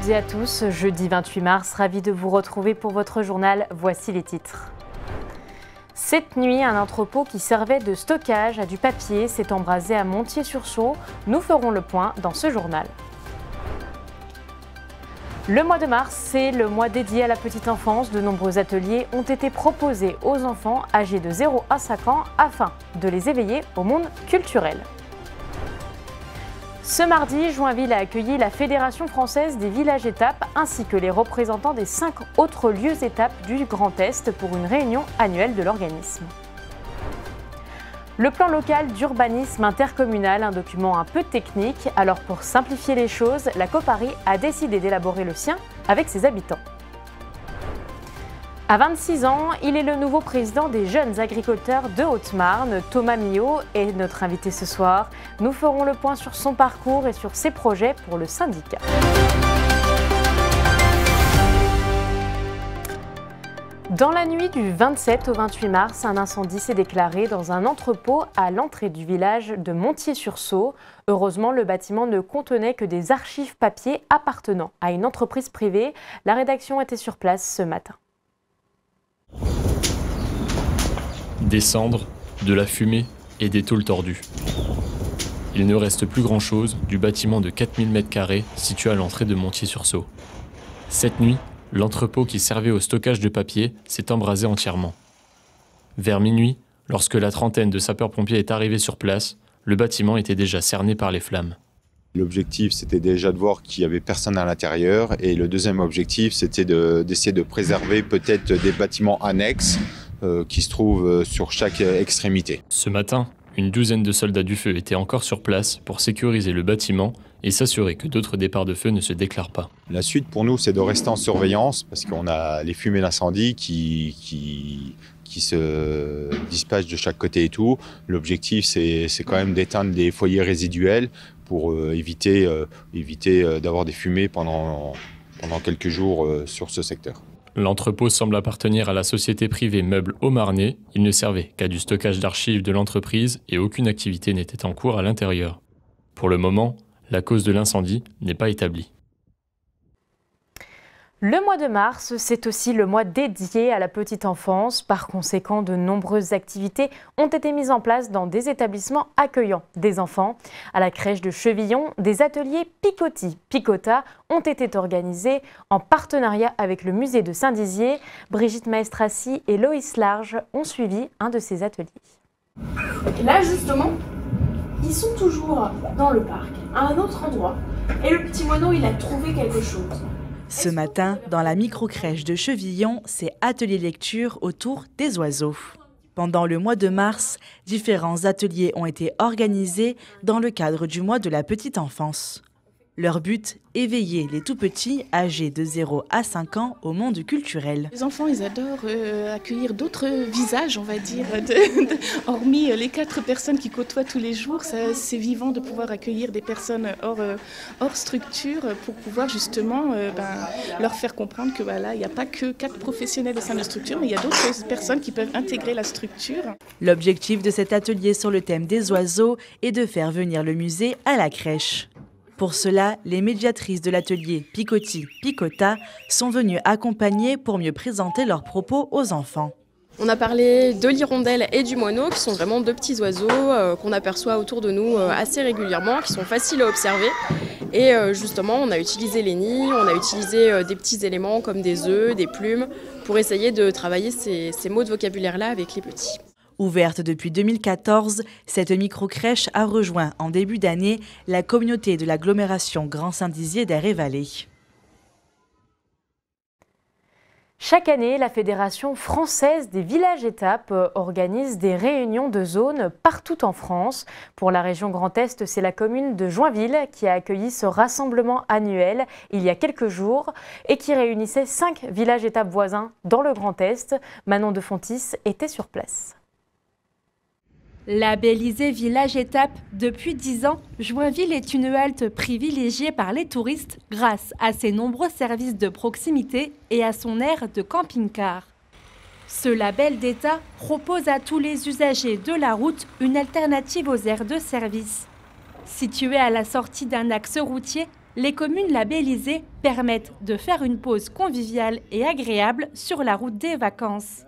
toutes et à tous, jeudi 28 mars, ravi de vous retrouver pour votre journal. Voici les titres. Cette nuit, un entrepôt qui servait de stockage à du papier s'est embrasé à Montier-sur-Saulx. Nous ferons le point dans ce journal. Le mois de mars, c'est le mois dédié à la petite enfance. De nombreux ateliers ont été proposés aux enfants âgés de 0 à 5 ans afin de les éveiller au monde culturel. Ce mardi, Joinville a accueilli la Fédération française des villages étapes ainsi que les représentants des 5 autres lieux étapes du Grand Est pour une réunion annuelle de l'organisme. Le plan local d'urbanisme intercommunal, un document un peu technique. Alors pour simplifier les choses, la Copari a décidé d'élaborer le sien avec ses habitants. À 26 ans, il est le nouveau président des jeunes agriculteurs de Haute-Marne. Thomas Millot est notre invité ce soir. Nous ferons le point sur son parcours et sur ses projets pour le syndicat. Dans la nuit du 27 au 28 mars, un incendie s'est déclaré dans un entrepôt à l'entrée du village de Montier-sur-Saulx. Heureusement, le bâtiment ne contenait que des archives papier appartenant à une entreprise privée. La rédaction était sur place ce matin. Des cendres, de la fumée et des tôles tordues. Il ne reste plus grand-chose du bâtiment de 4000 m² situé à l'entrée de Montier-sur-Saulx. Cette nuit, l'entrepôt qui servait au stockage de papier s'est embrasé entièrement. Vers minuit, lorsque la trentaine de sapeurs-pompiers est arrivée sur place, le bâtiment était déjà cerné par les flammes. L'objectif, c'était déjà de voir qu'il n'y avait personne à l'intérieur. Et le deuxième objectif, c'était d'essayer de préserver peut-être des bâtiments annexes qui se trouvent sur chaque extrémité. Ce matin, une douzaine de soldats du feu étaient encore sur place pour sécuriser le bâtiment et s'assurer que d'autres départs de feu ne se déclarent pas. La suite pour nous, c'est de rester en surveillance parce qu'on a les fumées d'incendie qui se dispatchent de chaque côté et tout. L'objectif, c'est quand même d'éteindre les foyers résiduels pour éviter d'avoir des fumées pendant quelques jours sur ce secteur. L'entrepôt semble appartenir à la société privée Meubles Haut-Marnais. Il ne servait qu'à du stockage d'archives de l'entreprise et aucune activité n'était en cours à l'intérieur. Pour le moment, la cause de l'incendie n'est pas établie. Le mois de mars, c'est aussi le mois dédié à la petite enfance. Par conséquent, de nombreuses activités ont été mises en place dans des établissements accueillant des enfants. À la crèche de Chevillon, des ateliers Picota ont été organisés en partenariat avec le musée de Saint-Dizier. Brigitte Maestrassi et Loïs Large ont suivi un de ces ateliers. Et là, justement, ils sont toujours dans le parc, à un autre endroit. Et le petit moineau, il a trouvé quelque chose. Ce matin, dans la micro-crèche de Chevillon, c'est atelier lecture autour des oiseaux. Pendant le mois de mars, différents ateliers ont été organisés dans le cadre du mois de la petite enfance. Leur but, éveiller les tout-petits âgés de 0 à 5 ans au monde culturel. Les enfants, ils adorent accueillir d'autres visages, on va dire, hormis les 4 personnes qui côtoient tous les jours. C'est vivant de pouvoir accueillir des personnes hors structure pour pouvoir justement leur faire comprendre que voilà, il n'y a pas que 4 professionnels au sein de la structure, mais il y a d'autres personnes qui peuvent intégrer la structure. L'objectif de cet atelier sur le thème des oiseaux est de faire venir le musée à la crèche. Pour cela, les médiatrices de l'atelier Picota sont venues accompagner pour mieux présenter leurs propos aux enfants. On a parlé de l'hirondelle et du moineau, qui sont vraiment 2 petits oiseaux qu'on aperçoit autour de nous assez régulièrement, qui sont faciles à observer. Et justement, on a utilisé les nids, on a utilisé des petits éléments comme des œufs, des plumes, pour essayer de travailler ces mots de vocabulaire-là avec les petits. Ouverte depuis 2014, cette micro-crèche a rejoint en début d'année la communauté de l'agglomération Grand Saint-Dizier d'Air et Vallée. Chaque année, la Fédération française des villages étapes organise des réunions de zones partout en France. Pour la région Grand Est, c'est la commune de Joinville qui a accueilli ce rassemblement annuel il y a quelques jours et qui réunissait 5 villages étapes voisins dans le Grand Est. Manon de Fontis était sur place. Labellisé village étape depuis 10 ans, Joinville est une halte privilégiée par les touristes grâce à ses nombreux services de proximité et à son aire de camping-car. Ce label d'État propose à tous les usagers de la route une alternative aux aires de service. Située à la sortie d'un axe routier, les communes labellisées permettent de faire une pause conviviale et agréable sur la route des vacances.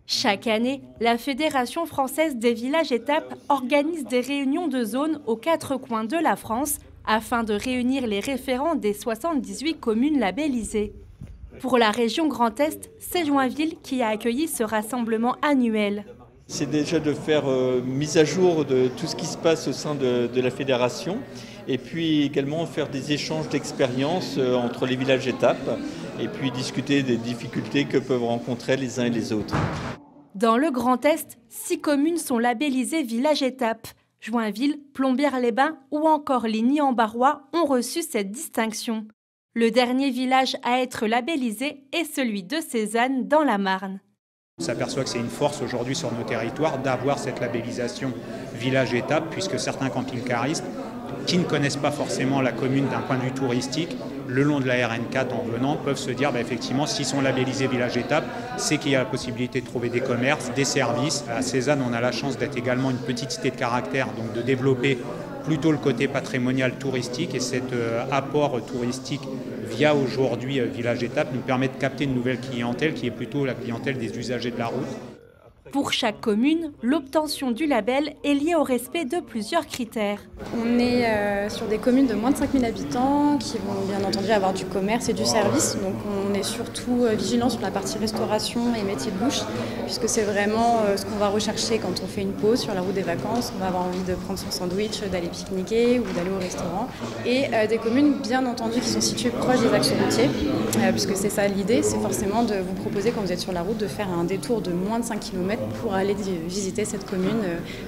Chaque année, la Fédération française des villages-étapes organise des réunions de zones aux 4 coins de la France afin de réunir les référents des 78 communes labellisées. Pour la région Grand Est, c'est Joinville qui a accueilli ce rassemblement annuel. C'est déjà de faire mise à jour de tout ce qui se passe au sein de la fédération et puis également faire des échanges d'expériences entre les villages-étapes et puis discuter des difficultés que peuvent rencontrer les uns et les autres. Dans le Grand Est, 6 communes sont labellisées villages-étapes. Joinville, Plombières-les-Bains ou encore Ligny-en-Barrois ont reçu cette distinction. Le dernier village à être labellisé est celui de Cézanne dans la Marne. On s'aperçoit que c'est une force aujourd'hui sur nos territoires d'avoir cette labellisation village-étape, puisque certains camping-caristes qui ne connaissent pas forcément la commune d'un point de vue touristique, le long de la RN4 en venant, peuvent se dire effectivement, s'ils sont labellisés village-étape, c'est qu'il y a la possibilité de trouver des commerces, des services. À Cézanne, on a la chance d'être également une petite cité de caractère, donc de développer plutôt le côté patrimonial touristique, et cet apport touristique via aujourd'hui Village-Étape nous permet de capter une nouvelle clientèle qui est plutôt la clientèle des usagers de la route. Pour chaque commune, l'obtention du label est liée au respect de plusieurs critères. On est sur des communes de moins de 5000 habitants qui vont bien entendu avoir du commerce et du service. Donc on est surtout vigilant sur la partie restauration et métiers de bouche, puisque c'est vraiment ce qu'on va rechercher quand on fait une pause sur la route des vacances. On va avoir envie de prendre son sandwich, d'aller pique-niquer ou d'aller au restaurant. Et des communes bien entendu qui sont situées proches des axes routiers, puisque c'est ça l'idée, c'est forcément de vous proposer quand vous êtes sur la route de faire un détour de moins de 5 km pour aller visiter cette commune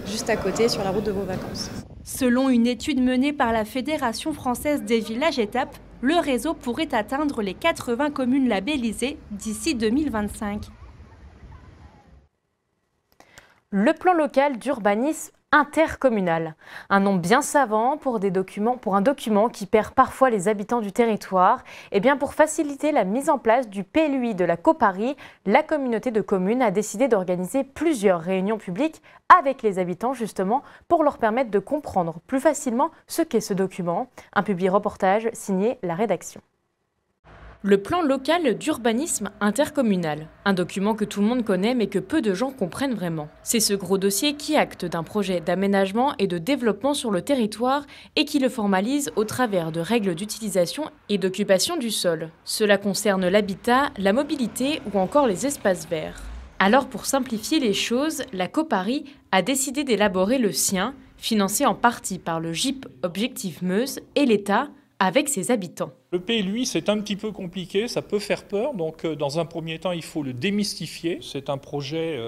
juste à côté sur la route de vos vacances. Selon une étude menée par la Fédération française des villages-étapes, le réseau pourrait atteindre les 80 communes labellisées d'ici 2025. Le plan local d'urbanisme intercommunal. Un nom bien savant pour un document qui perd parfois les habitants du territoire. Et bien pour faciliter la mise en place du PLUI de la Coparie, la communauté de communes a décidé d'organiser plusieurs réunions publiques avec les habitants justement pour leur permettre de comprendre plus facilement ce qu'est ce document. Un publi-reportage signé la rédaction. Le plan local d'urbanisme intercommunal, un document que tout le monde connaît mais que peu de gens comprennent vraiment. C'est ce gros dossier qui acte d'un projet d'aménagement et de développement sur le territoire et qui le formalise au travers de règles d'utilisation et d'occupation du sol. Cela concerne l'habitat, la mobilité ou encore les espaces verts. Alors pour simplifier les choses, la Coparie a décidé d'élaborer le sien, financé en partie par le GIP Objectif Meuse et l'État, avec ses habitants. Le PLUI, c'est un petit peu compliqué, ça peut faire peur, donc dans un premier temps, il faut le démystifier. C'est un projet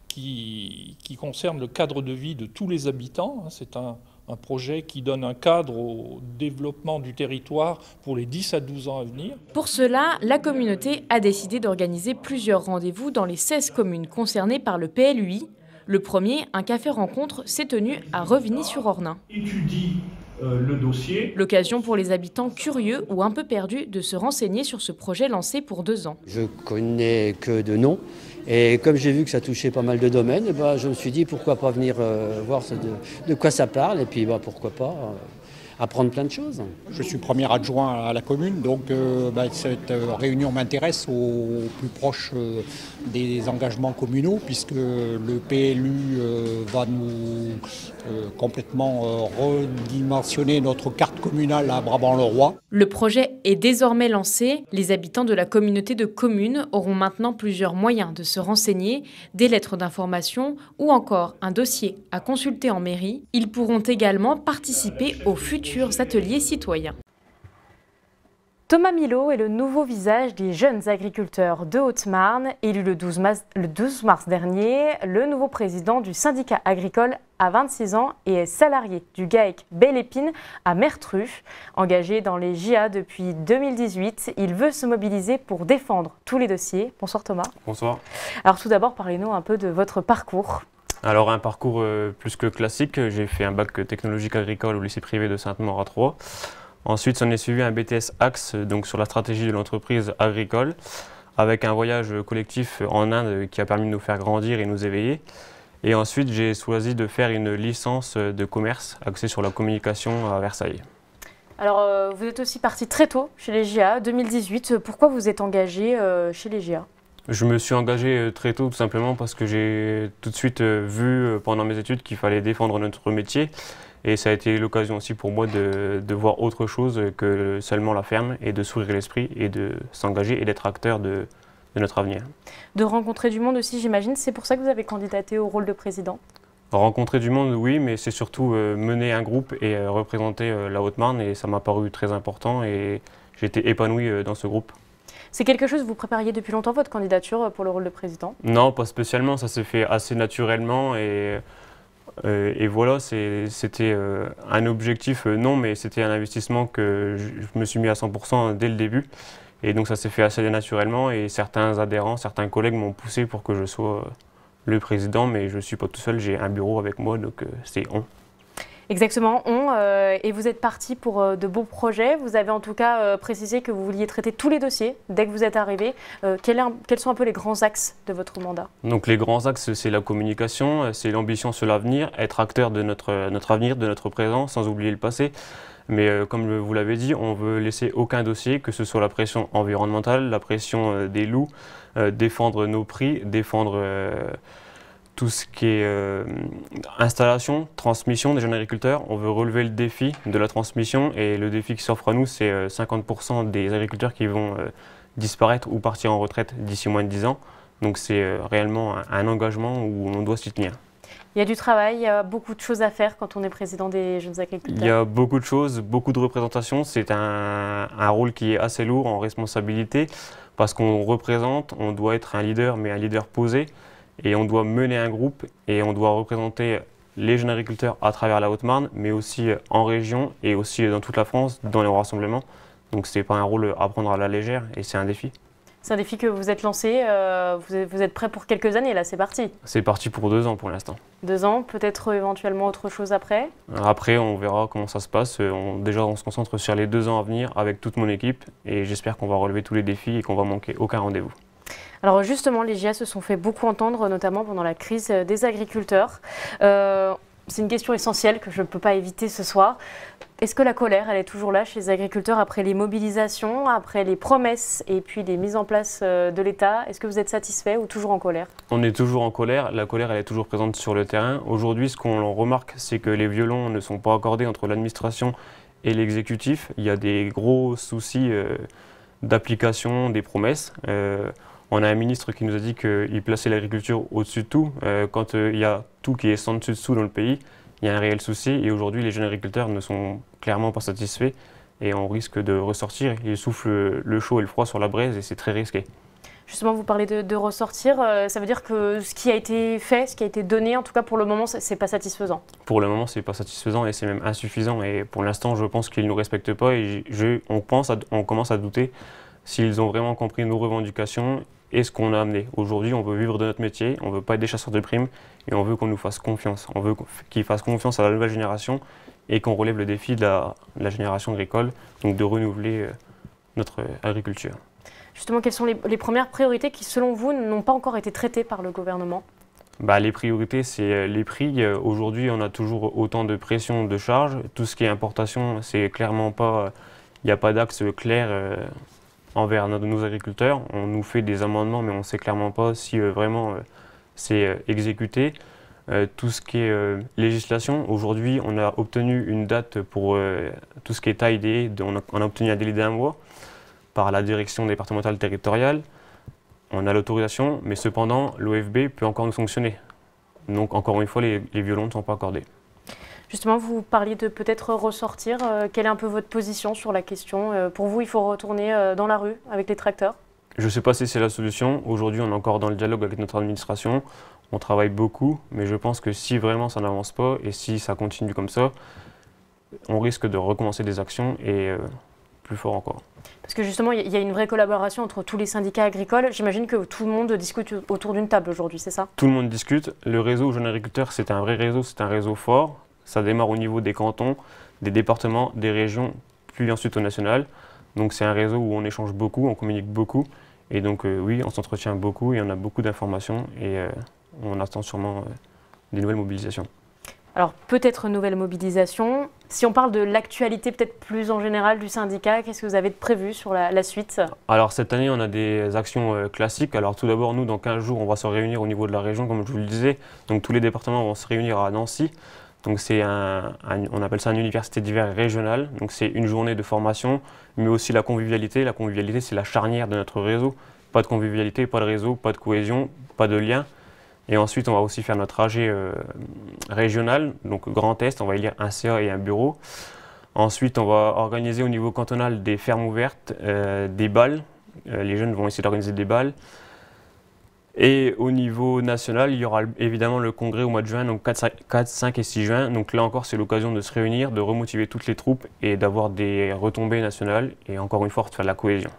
qui concerne le cadre de vie de tous les habitants. C'est un projet qui donne un cadre au développement du territoire pour les 10 à 12 ans à venir. Pour cela, la communauté a décidé d'organiser plusieurs rendez-vous dans les 16 communes concernées par le PLUI. Le premier, un café-rencontre, s'est tenu à Revigny-sur-Ornain. Le dossier. L'occasion pour les habitants curieux ou un peu perdus de se renseigner sur ce projet lancé pour 2 ans. Je connais que de nom et comme j'ai vu que ça touchait pas mal de domaines, je me suis dit pourquoi pas venir voir de quoi ça parle et puis pourquoi pas apprendre plein de choses. Je suis premier adjoint à la commune, donc cette réunion m'intéresse au plus proche des engagements communaux, puisque le PLU va nous complètement redimensionner notre carte communale à Brabant-le-Roi. Le projet est désormais lancé. Les habitants de la communauté de communes auront maintenant plusieurs moyens de se renseigner, des lettres d'information ou encore un dossier à consulter en mairie. Ils pourront également participer aux futurs ateliers citoyens. Thomas Milot est le nouveau visage des jeunes agriculteurs de Haute-Marne. Élu le 12 mars dernier, le nouveau président du syndicat agricole a 26 ans et est salarié du GAEC Belle-Épine à Mertru. Engagé dans les JA depuis 2018, il veut se mobiliser pour défendre tous les dossiers. Bonsoir Thomas. Bonsoir. Alors tout d'abord, parlez-nous un peu de votre parcours. Alors un parcours plus que classique, j'ai fait un bac technologique agricole au lycée privé de Sainte-Maure à Troyes. Ensuite, s'en est suivi un BTS Axe, donc sur la stratégie de l'entreprise agricole, avec un voyage collectif en Inde qui a permis de nous faire grandir et nous éveiller. Et ensuite, j'ai choisi de faire une licence de commerce axée sur la communication à Versailles. Alors, vous êtes aussi parti très tôt chez les JA, 2018. Pourquoi vous êtes engagé chez les JA? Je me suis engagé très tôt tout simplement parce que j'ai tout de suite vu pendant mes études qu'il fallait défendre notre métier. Et ça a été l'occasion aussi pour moi de voir autre chose que seulement la ferme et de s'ouvrir l'esprit et de s'engager et d'être acteur de notre avenir. De rencontrer du monde aussi, j'imagine. C'est pour ça que vous avez candidaté au rôle de président? Rencontrer du monde, oui, mais c'est surtout mener un groupe et représenter la Haute-Marne. Et ça m'a paru très important et j'ai été épanoui dans ce groupe. C'est quelque chose que vous prépariez depuis longtemps, votre candidature pour le rôle de président? Non, pas spécialement. Ça s'est fait assez naturellement. Et voilà, c'était un objectif, non, mais c'était un investissement que je me suis mis à 100% dès le début. Et donc ça s'est fait assez naturellement et certains adhérents, certains collègues m'ont poussé pour que je sois le président, mais je ne suis pas tout seul, j'ai un bureau avec moi, donc c'est on. Exactement, et vous êtes parti pour de beaux projets. Vous avez en tout cas précisé que vous vouliez traiter tous les dossiers dès que vous êtes arrivé. Quels sont un peu les grands axes de votre mandat? Donc les grands axes, c'est la communication, c'est l'ambition sur l'avenir, être acteur de notre avenir, de notre présent, sans oublier le passé. Mais comme vous l'avez dit, on ne veut laisser aucun dossier, que ce soit la pression environnementale, la pression des loups, défendre nos prix, défendre tout ce qui est installation, transmission des jeunes agriculteurs. On veut relever le défi de la transmission et le défi qui s'offre à nous, c'est 50% des agriculteurs qui vont disparaître ou partir en retraite d'ici moins de 10 ans. Donc c'est réellement un engagement où on doit s'y tenir. Il y a du travail, il y a beaucoup de choses à faire quand on est président des jeunes agriculteurs. Il y a beaucoup de choses, beaucoup de représentations. C'est un rôle qui est assez lourd en responsabilité parce qu'on représente, on doit être un leader, mais un leader posé. Et on doit mener un groupe et on doit représenter les jeunes agriculteurs à travers la Haute-Marne, mais aussi en région et aussi dans toute la France, dans les rassemblements. Donc ce n'est pas un rôle à prendre à la légère et c'est un défi. C'est un défi que vous êtes lancé, vous êtes prêt pour quelques années, là c'est parti? C'est parti pour 2 ans pour l'instant. 2 ans, peut-être éventuellement autre chose après? Après on verra comment ça se passe. Déjà on se concentre sur les 2 ans à venir avec toute mon équipe et j'espère qu'on va relever tous les défis et qu'on va manquer aucun rendez-vous. Alors justement, les JA se sont fait beaucoup entendre, notamment pendant la crise des agriculteurs. C'est une question essentielle que je ne peux pas éviter ce soir. Est-ce que la colère, elle est toujours là chez les agriculteurs après les mobilisations, après les promesses et puis les mises en place de l'État? Est-ce que vous êtes satisfait ou toujours en colère? On est toujours en colère. La colère, elle est toujours présente sur le terrain. Aujourd'hui, ce qu'on remarque, c'est que les violons ne sont pas accordés entre l'administration et l'exécutif. Il y a des gros soucis d'application des promesses. On a un ministre qui nous a dit qu'il plaçait l'agriculture au-dessus de tout. Quand il y a tout qui est sans dessus-dessous dans le pays, il y a un réel souci. Et aujourd'hui, les jeunes agriculteurs ne sont clairement pas satisfaits et on risque de ressortir. Ils soufflent le chaud et le froid sur la braise et c'est très risqué. Justement, vous parlez de ressortir. Ça veut dire que ce qui a été fait, ce qui a été donné, en tout cas pour le moment, c'est pas satisfaisant? Pour le moment, c'est pas satisfaisant et c'est même insuffisant. Et pour l'instant, je pense qu'ils ne nous respectent pas et on commence à douter s'ils ont vraiment compris nos revendications et ce qu'on a amené. Aujourd'hui, on veut vivre de notre métier, on ne veut pas être des chasseurs de primes et on veut qu'on nous fasse confiance. On veut qu'ils fassent confiance à la nouvelle génération et qu'on relève le défi de la génération agricole, donc de renouveler notre agriculture. Justement, quelles sont les premières priorités qui, selon vous, n'ont pas encore été traitées par le gouvernement? Les priorités, c'est les prix. Aujourd'hui, on a toujours autant de pression de charges. Tout ce qui est importation, c'est clairement pas, il n'y a pas d'axe clair envers nos agriculteurs. On nous fait des amendements, mais on ne sait clairement pas si vraiment c'est exécuté. Tout ce qui est législation, aujourd'hui, on a obtenu une date pour tout ce qui est taille des haies. On a obtenu un délai d'1 mois par la direction départementale territoriale. On a l'autorisation, mais cependant, l'OFB peut encore nous sanctionner. Donc, encore une fois, les violons ne sont pas accordés. Justement, vous parliez de peut-être ressortir. Quelle est un peu votre position sur la question? Pour vous, il faut retourner dans la rue avec les tracteurs? Je ne sais pas si c'est la solution. Aujourd'hui, on est encore dans le dialogue avec notre administration. On travaille beaucoup, mais je pense que si vraiment ça n'avance pas et si ça continue comme ça, on risque de recommencer des actions et plus fort encore. Parce que justement, il y a une vraie collaboration entre tous les syndicats agricoles. J'imagine que tout le monde discute autour d'une table aujourd'hui, c'est ça? Tout le monde discute. Le réseau Jeunes Agriculteurs, c'est un vrai réseau, c'est un réseau fort. Ça démarre au niveau des cantons, des départements, des régions, puis ensuite au national. Donc c'est un réseau où on échange beaucoup, on communique beaucoup. Et donc oui, on s'entretient beaucoup et on a beaucoup d'informations et on attend sûrement des nouvelles mobilisations. Alors peut-être nouvelle mobilisation. Si on parle de l'actualité peut-être plus en général du syndicat, qu'est-ce que vous avez de prévu sur la suite? Alors cette année, on a des actions classiques. Alors tout d'abord, nous, dans 15 jours, on va se réunir au niveau de la région, comme je vous le disais. Donc tous les départements vont se réunir à Nancy. Donc c'est on appelle ça une université d'hiver régionale. Donc c'est une journée de formation, mais aussi la convivialité. La convivialité, c'est la charnière de notre réseau. Pas de convivialité, pas de réseau, pas de cohésion, pas de lien. Et ensuite, on va aussi faire notre AG régional, donc Grand Est, on va élire un CA et un bureau. Ensuite, on va organiser au niveau cantonal des fermes ouvertes, des balles. Les jeunes vont essayer d'organiser des balles. Et au niveau national, il y aura évidemment le congrès au mois de juin, donc 4, 5 et 6 juin. Donc là encore, c'est l'occasion de se réunir, de remotiver toutes les troupes et d'avoir des retombées nationales et encore une fois, de faire de la cohésion.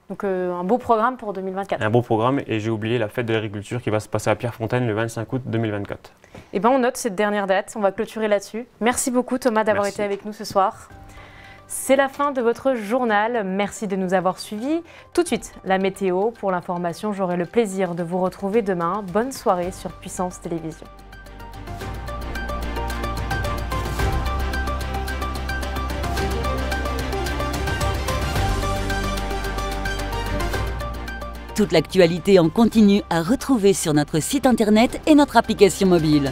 Donc un beau programme pour 2024. Un beau programme, et j'ai oublié la fête de l'agriculture qui va se passer à Pierrefontaine le 25 août 2024. Eh bien on note cette dernière date, on va clôturer là-dessus. Merci beaucoup Thomas d'avoir été avec nous ce soir. C'est la fin de votre journal, merci de nous avoir suivis. Tout de suite, la météo. Pour l'information, j'aurai le plaisir de vous retrouver demain. Bonne soirée sur Puissance Télévision. Toute l'actualité en continu à retrouver sur notre site internet et notre application mobile.